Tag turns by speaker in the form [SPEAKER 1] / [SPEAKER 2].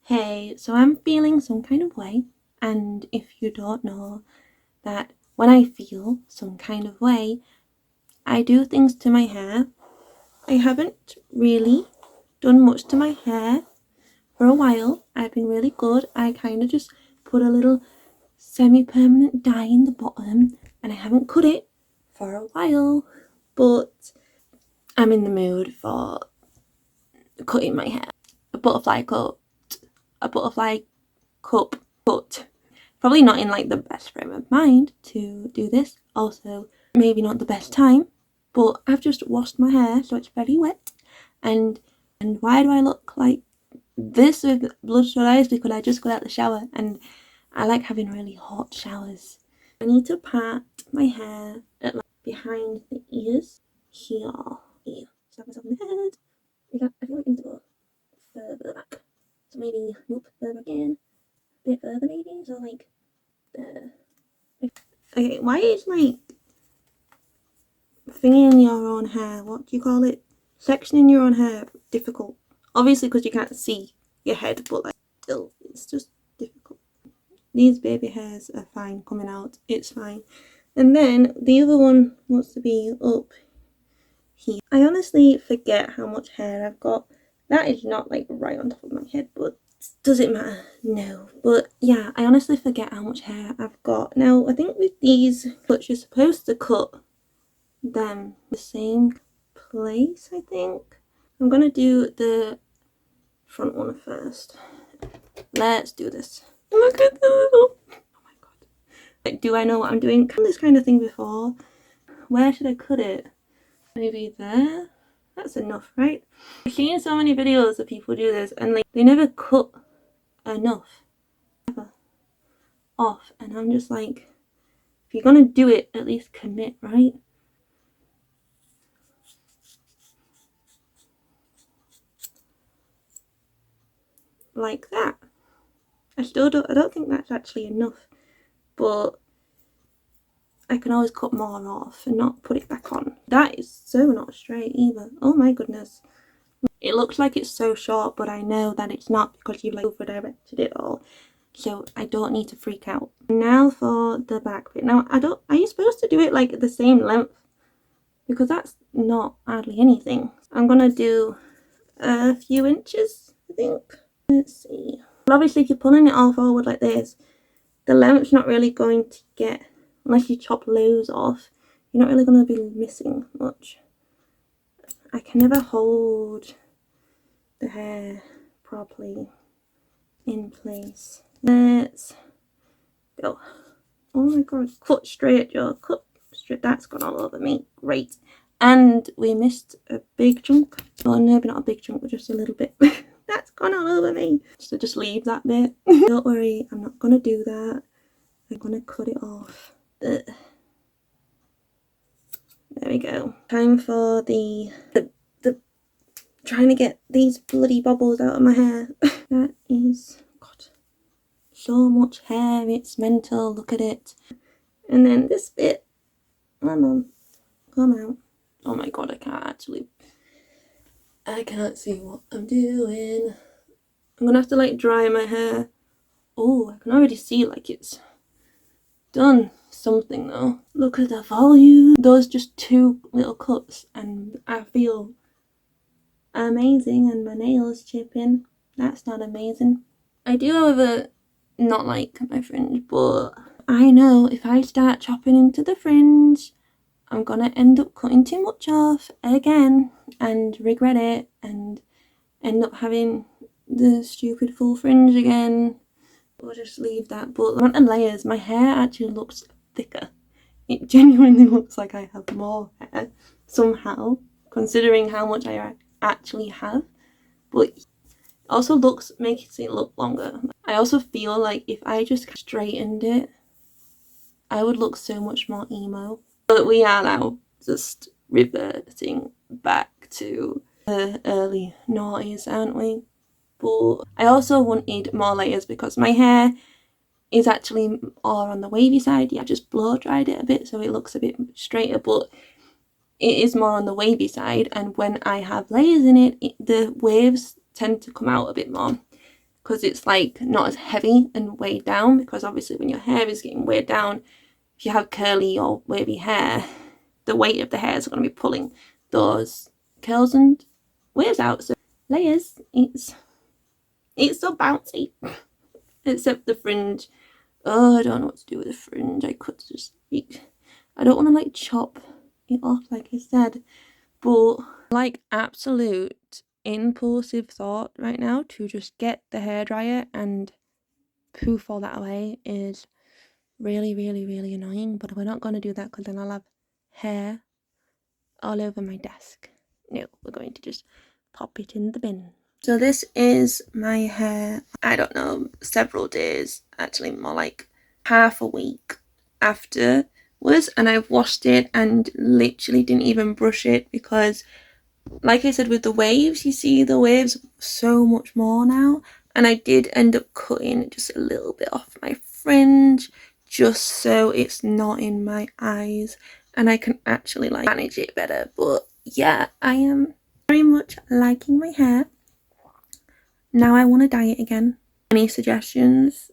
[SPEAKER 1] Hey, so I'm feeling some kind of way, and if you don't know that when I feel some kind of way, I do things to my hair. I haven't really done much to my hair for a while. I've been really good. I kind of just put a little semi-permanent dye in the bottom, and I haven't cut it for a while, but I'm in the mood for cutting my hair. A butterfly cut. A butterfly cup cut. Probably not in like the best frame of mind to do this. Also, maybe not the best time, but I've just washed my hair, so it's very wet. And why do I look like this with bloodshot eyes? Because I just got out the shower, and I like having really hot showers. I need to part my hair at like behind the ears here. Slap myself in the head. I feel like I need to go further back. So maybe nope, further again. A bit further maybe. So like there. Okay, why is like thinning your own hair, what do you call it? Sectioning your own hair difficult? Obviously because you can't see your head, but like still, it's just difficult. These baby hairs are fine coming out, it's fine. And then the other one wants to be up here. I honestly forget how much hair I've got. That is not like right on top of my head, but does it matter? No. But yeah, I honestly forget how much hair I've got. Now, I think with these cuts, you're supposed to cut them the same place, I think. I'm gonna do the front one first. Let's do this. Look at the little... Oh my god. Like, do I know what I'm doing? I've done this kind of thing before. Where should I cut it? Maybe there? That's enough, right? I've seen so many videos of people do this, and like they never cut enough off, and I'm just like, if you're gonna do it, at least commit, right? Like that. I don't think that's actually enough, but I can always cut more off and not put it back on. That is so not straight either. Oh my goodness. It looks like it's so short, but I know that it's not because you've like over directed it all. So I don't need to freak out. Now for the back bit. Now are you supposed to do it like the same length? Because that's not hardly anything. I'm gonna do a few inches, I think. Let's see. But obviously if you're pulling it all forward like this, the length's not really going to get, unless you chop loads off, you're not really going to be missing much. I can never hold the hair properly in place. Let's go. Oh my god, cut straight, Joe, cut straight. That's gone all over me. Great. And we missed a big chunk. Oh no, but not a big chunk, but just a little bit. That's gone all over me. So just leave that bit. Don't worry, I'm not gonna do that. I'm gonna cut it off. There we go. Time for the trying to get these bloody bubbles out of my hair. That is, god, so much hair, it's mental, look at it. And then this bit, come on, come out. Oh my god, I can't see what I'm doing. I'm gonna have to like dry my hair. Oh, I can already see like it's done something though. Look at the volume. Those just two little cuts and I feel amazing, and my nails chipping. That's not amazing. I do however not like my fringe, but I know if I start chopping into the fringe, I'm gonna end up cutting too much off again and regret it and end up having the stupid full fringe again. We'll just leave that. But the amount of layers, my hair actually looks thicker. It genuinely looks like I have more hair somehow, considering how much I actually have. But it also makes it look longer. I also feel like if I just straightened it, I would look so much more emo. But we are now just reverting back to the early noughties, aren't we? But I also wanted more layers because my hair is actually all on the wavy side. Yeah, I just blow dried it a bit so it looks a bit straighter, but it is more on the wavy side, and when I have layers in it, the waves tend to come out a bit more because it's like not as heavy and weighed down, because obviously when your hair is getting weighed down, if you have curly or wavy hair, the weight of the hair is going to be pulling those curls and waves out. So layers, it's so bouncy. Except the fringe. Oh, I don't know what to do with the fringe. I could just I don't want to like chop it off like I said, but like absolute impulsive thought right now to just get the hairdryer and poof all that away is really annoying. But we're not going to do that because then I'll have hair all over my desk. No, we're going to just pop it in the bin. So this is my hair, I don't know, several days, actually more like half a week afterwards, and I've washed it and literally didn't even brush it because, like I said, with the waves, you see the waves so much more now, and I did end up cutting just a little bit off my fringe just so it's not in my eyes and I can actually like manage it better. But yeah, I am very much liking my hair. Now I want to dye it again. Any suggestions?